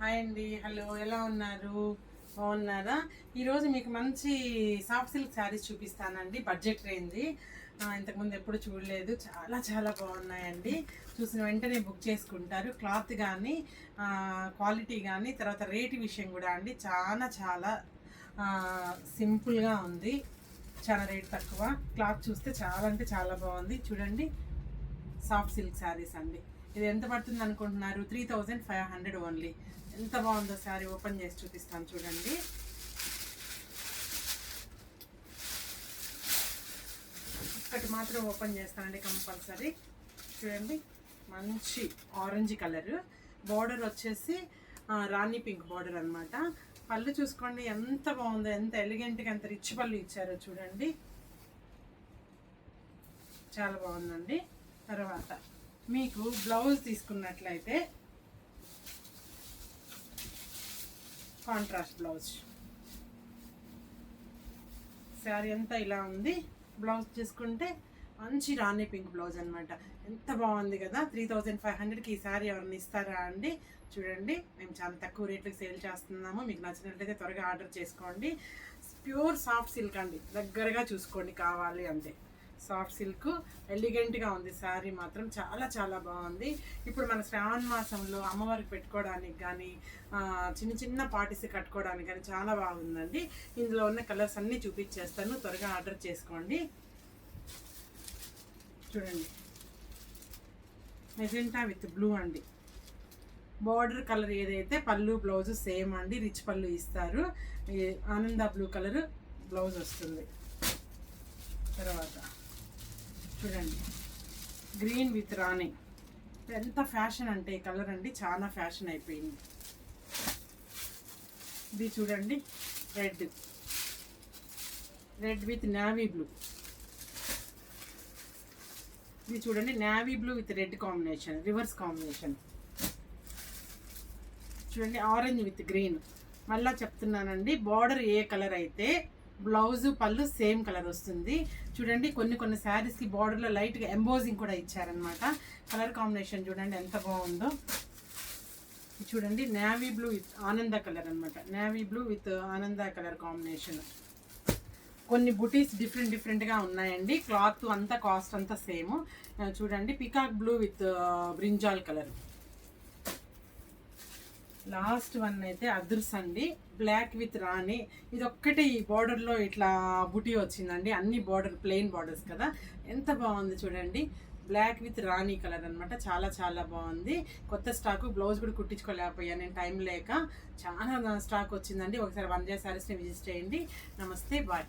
Hi అండి, hello, ఎలా ఉన్నారు? బాగున్నారా? ఈరోజు మీకు మంచి సాఫ్ట్ సిల్క్ శారీస్ చూపిస్తానండి. Budget range. ఇంతకుముందు ఎప్పుడు చూడలేదు. చాలా చాలా బాగున్నాయండి. చూసిన వెంటనే బుక్ చేసుకుంటారు. క్లాత్ కానీ క్వాలిటీ కానీ తర్వాత రేటు విషయం కూడా అండి చాలా చాలా సింపుల్గా ఉంది. చాలా రేట్ తక్కువ. క్లాత్ చూస్తే చాలా అంటే చాలా బాగుంది. చూడండి, సాఫ్ట్ సిల్క్ శారీస్ అండి. ఇది ఎంత పడుతుంది అనుకుంటున్నారు? 3500 ఓన్లీ. ఎంత బాగుందో శారీ. ఓపెన్ చేసి చూపిస్తాను చూడండి. ఒక్కటి మాత్రం ఓపెన్ చేస్తానండి కంపల్సరీ. చూడండి, మంచి ఆరెంజ్ కలర్. బార్డర్ వచ్చేసి రాణి పింక్ బార్డర్ అనమాట. పళ్ళు చూసుకోండి ఎంత బాగుందో, ఎంత ఎలిగెంట్గా, ఎంత రిచ్ పళ్ళు ఇచ్చారో చూడండి. చాలా బాగుందండి. తర్వాత మీకు బ్లౌజ్ తీసుకున్నట్లయితే కాంట్రాస్ట్ బ్లౌజ్. శారీ అంతా ఇలా ఉంది. బ్లౌజ్ తీసుకుంటే మంచి రాణి పింక్ బ్లౌజ్ అనమాట. ఎంత బాగుంది కదా. 3500కి ఈ శారీ ఎవరిని ఇస్తారా అండి? చూడండి, మేము చాలా తక్కువ రేట్లకు సేల్ చేస్తున్నాము. మీకు నచ్చినట్లయితే త్వరగా ఆర్డర్ చేసుకోండి. ప్యూర్ సాఫ్ట్ సిల్క్ అండి. దగ్గరగా చూసుకోండి కావాలి అంటే. సాఫ్ట్ సిల్క్ ఎలిగెంట్గా ఉంది. శారీ మాత్రం చాలా చాలా బాగుంది. ఇప్పుడు మన శ్రావణ మాసంలో అమ్మవారికి పెట్టుకోవడానికి కానీ చిన్న చిన్న పార్టీస్ కట్టుకోవడానికి కానీ చాలా బాగుందండి. ఇందులో ఉన్న కలర్స్ అన్నీ చూపించేస్తాను. త్వరగా ఆర్డర్ చేసుకోండి. చూడండి, మెజెంటా విత్ బ్లూ అండి. బార్డర్ కలర్ ఏదైతే పళ్ళు బ్లౌజ్ సేమ్ అండి. రిచ్ పళ్ళు ఇస్తారు. ఆనంద బ్లూ కలర్ బ్లౌజ్ వస్తుంది. తర్వాత చూడండి, గ్రీన్ విత్ రాణి. ఎంత ఫ్యాషన్ అంటే ఈ కలర్ అండి, చాలా ఫ్యాషన్ అయిపోయింది. ఇది చూడండి, రెడ్ విత్ నావీ బ్లూ. ఇది చూడండి, navy blue with red combination, reverse combination. చూడండి, ఆరెంజ్ విత్ గ్రీన్. మళ్ళీ చెప్తున్నానండి, బార్డర్ ఏ కలర్ అయితే బ్లౌజు పళ్ళు సేమ్ కలర్ వస్తుంది. చూడండి, కొన్ని శారీస్కి బార్డర్లో లైట్గా ఎంబోజింగ్ కూడా ఇచ్చారనమాట. కలర్ కాంబినేషన్ చూడండి ఎంత బాగుందో. చూడండి, నేవీ బ్లూ విత్ ఆనంద కలర్ అనమాట. నేవీ బ్లూ విత్ ఆనంద కలర్ కాంబినేషన్. కొన్ని బుటీస్ డిఫరెంట్గా ఉన్నాయండి. క్లాత్ అంతా కాస్ట్ అంతా సేమ్. చూడండి, peacock blue with brinjal colour. Last one అయితే అదుర్స్ అండి, బ్లాక్ విత్ రాణి. ఇది ఒక్కటే ఈ బార్డర్లో ఇట్లా బుటీ వచ్చిందండి. అన్ని బార్డర్ ప్లెయిన్ బార్డర్స్ కదా, ఎంత బాగుంది చూడండి. బ్లాక్ విత్ రాణి కలర్ అనమాట. చాలా చాలా బాగుంది. కొత్త స్టాకు. బ్లౌజ్ కూడా కుట్టించుకోలేకపోయాను నేను, టైం లేక. చాలా స్టాక్ వచ్చిందండి. ఒకసారి వన్ డే శారీస్ని విజిట్ చేయండి. నమస్తే, బాయ్.